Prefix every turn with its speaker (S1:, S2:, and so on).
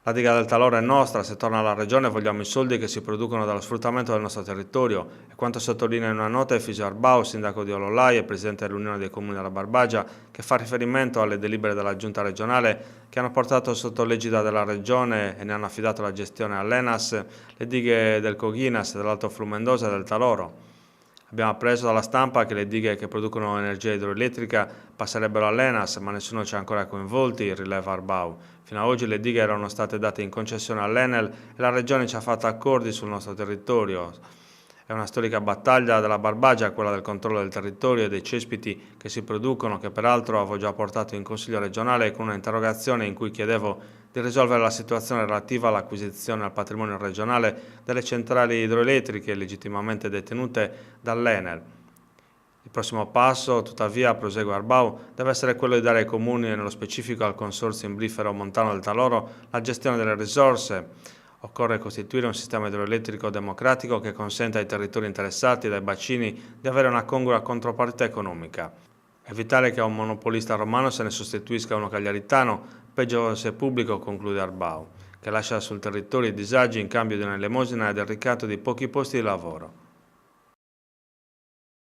S1: La diga del Taloro è nostra, se torna alla regione vogliamo i soldi che si producono dallo sfruttamento del nostro territorio, e quanto sottolinea in una nota Efisio Arbau, sindaco di Ololai e presidente dell'Unione dei Comuni della Barbagia, che fa riferimento alle delibere della giunta regionale che hanno portato sotto l'egida della regione e ne hanno affidato la gestione all'ENAS le dighe del Coghinas, dell'Alto Flumendosa e del Taloro. Abbiamo appreso dalla stampa che le dighe che producono energia idroelettrica passerebbero all'ENAS, ma nessuno ci ha ancora coinvolti, rileva Arbau. Fino ad oggi le dighe erano state date in concessione all'Enel e la Regione ci ha fatto accordi sul nostro territorio. È una storica battaglia della Barbagia, quella del controllo del territorio e dei cespiti che si producono, che peraltro avevo già portato in Consiglio regionale con un'interrogazione in cui chiedevo di risolvere la situazione relativa all'acquisizione al patrimonio regionale delle centrali idroelettriche legittimamente detenute dall'Enel. Il prossimo passo, tuttavia, prosegue Arbau, deve essere quello di dare ai comuni e nello specifico al Consorzio Imbrifero Montano del Taloro la gestione delle risorse. Occorre costituire un sistema idroelettrico democratico che consenta ai territori interessati dai bacini di avere una congrua contropartita economica. Evitare che a un monopolista romano se ne sostituisca uno cagliaritano, peggio se pubblico, conclude Arbau, che lascia sul territorio i disagi in cambio di una elemosina e del ricatto di pochi posti di lavoro.